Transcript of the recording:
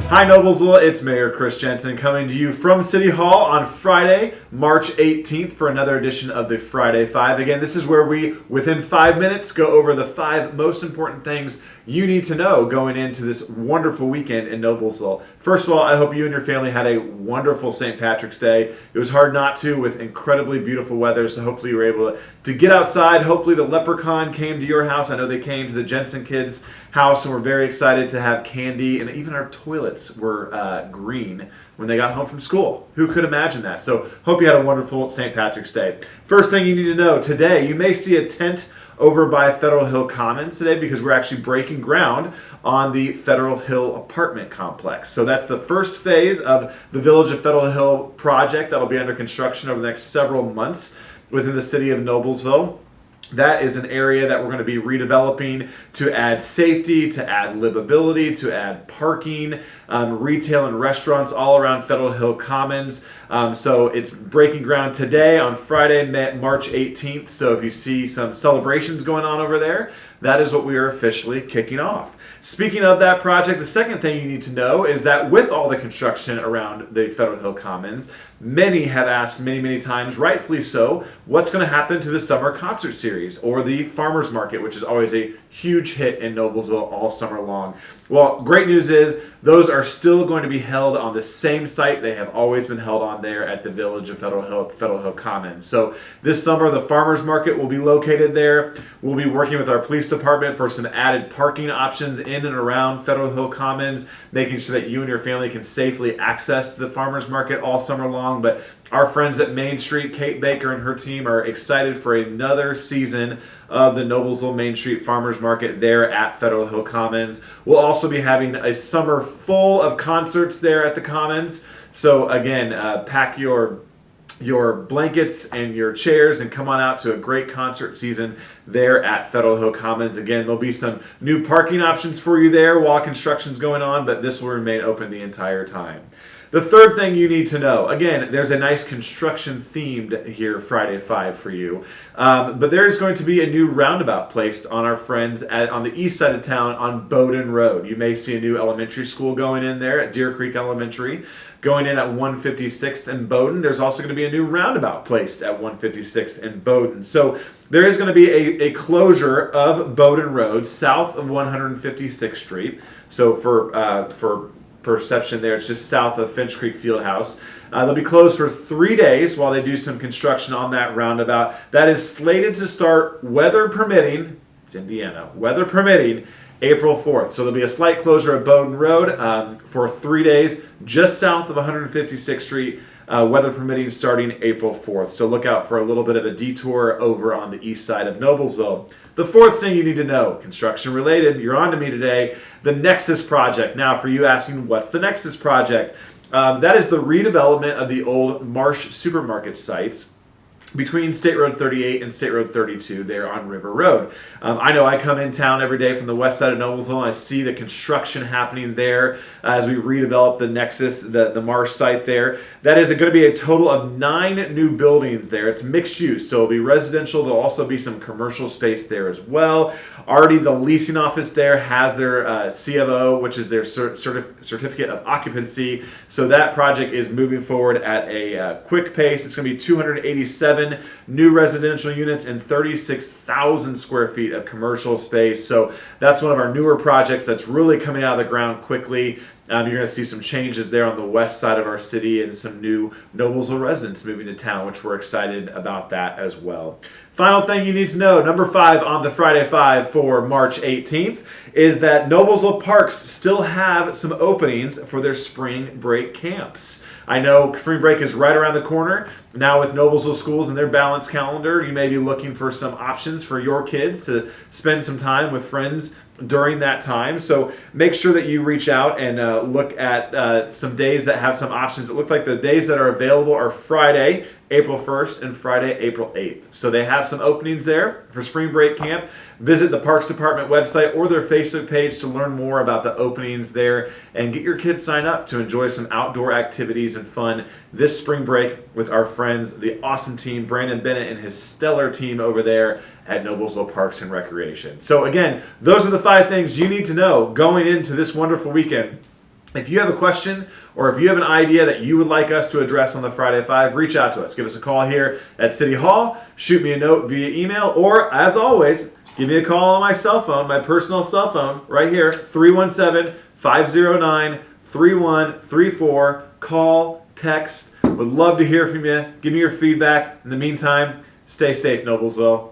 Hi Noblesville, it's Mayor Chris Jensen coming to you from City Hall on Friday, March 18th for another edition of the Friday Five. Again, this is where we, within 5 minutes, go over the 5 most important things you need to know going into this wonderful weekend in Noblesville. First of all, I hope you and your family had a wonderful St. Patrick's Day. It was hard not to with incredibly beautiful weather, so hopefully you were able to get outside. Hopefully the Leprechaun came to your house. I know they came to the Jensen kids' house, and we're very excited to have candy, and even our toilets were green when they got home from school. Who could imagine that? So hope you had a wonderful St. Patrick's Day. First thing you need to know today, you may see a tent over by Federal Hill Commons today because we're actually breaking ground on the Federal Hill apartment complex. So that's the first phase of the Village of Federal Hill project that'll be under construction over the next several months within the city of Noblesville. That is an area that we're going to be redeveloping to add safety, to add livability, to add parking, retail and restaurants all around Federal Hill Commons. So it's breaking ground today on Friday, March 18th. So if you see some celebrations going on over there, that is what we are officially kicking off. Speaking of that project, the second thing you need to know is that with all the construction around the Federal Hill Commons, many have asked many times, rightfully so, what's going to happen to the summer concert series or the farmers market, which is always a huge hit in Noblesville all summer long. Well, great news is those are still going to be held on the same site they have always been held on there at the Village of Federal Hill Commons. So this summer, the farmers market will be located there. We'll be working with our police department for some added parking options in and around Federal Hill Commons, making sure that you and your family can safely access the farmers market all summer long. But our friends at Main Street, Kate Baker and her team, are excited for another season of the Noblesville Main Street Farmers Market there at Federal Hill Commons. We'll also be having a summer full of concerts there at the Commons. So again, pack your blankets and your chairs and come on out to a great concert season there at Federal Hill Commons. Again, there'll be some new parking options for you there while construction's going on, but this will remain open the entire time. The third thing you need to know, again, there's a nice construction themed here Friday 5 for you, but there's going to be a new roundabout placed on our friends on the east side of town on Bowden Road. You may see a new elementary school going in there at Deer Creek Elementary, going in at 156th and Bowden. There's also going to be a new roundabout placed at 156th and Bowden. So there is going to be a closure of Bowden Road south of 156th Street. So for perception there, it's just south of Finch Creek Fieldhouse. They'll be closed for 3 days while they do some construction on that roundabout. That is slated to start, weather permitting, it's Indiana, weather permitting, April 4th. So there'll be a slight closure of Bowden Road for 3 days just south of 156th Street, weather permitting starting April 4th. So look out for a little bit of a detour over on the east side of Noblesville. The fourth thing you need to know, construction related, you're on to me today, the Nexus Project. Now for you asking, what's the Nexus Project? That is the redevelopment of the old Marsh supermarket sites between State Road 38 and State Road 32 there on River Road. I know I come in town every day from the west side of Noblesville and I see the construction happening there as we redevelop the Nexus, the Marsh site there. That is going to be a total of 9 new buildings there. It's mixed use, so it'll be residential. There'll also be some commercial space there as well. Already the leasing office there has their CFO, which is their certificate of occupancy. So that project is moving forward at a quick pace. It's going to be 287 new residential units and 36,000 square feet of commercial space. So that's one of our newer projects that's really coming out of the ground quickly. You're going to see some changes there on the west side of our city and some new Noblesville residents moving to town, which we're excited about that as well. Final thing you need to know, number 5 on the Friday 5 for March 18th, is that Noblesville Parks still have some openings for their spring break camps. I know spring break is right around the corner. Now with Noblesville schools and their balanced calendar, you may be looking for some options for your kids to spend some time with friends during that time. So make sure that you reach out and look at some days that have some options. It looks like the days that are available are Friday, April 1st and Friday, April 8th. So they have some openings there for spring break camp. Visit the Parks Department website or their Facebook page to learn more about the openings there and get your kids signed up to enjoy some outdoor activities and fun this spring break with our friends, the awesome team, Brandon Bennett and his stellar team over there at Noblesville Parks and Recreation. So again, those are the 5 things you need to know going into this wonderful weekend If you have a question or if you have an idea that you would like us to address on the Friday 5, reach out to us. Give us a call here at City Hall. Shoot me a note via email. Or, as always, give me a call on my cell phone, my personal cell phone, right here, 317-509-3134. Call, text. Would love to hear from you. Give me your feedback. In the meantime, stay safe, Noblesville.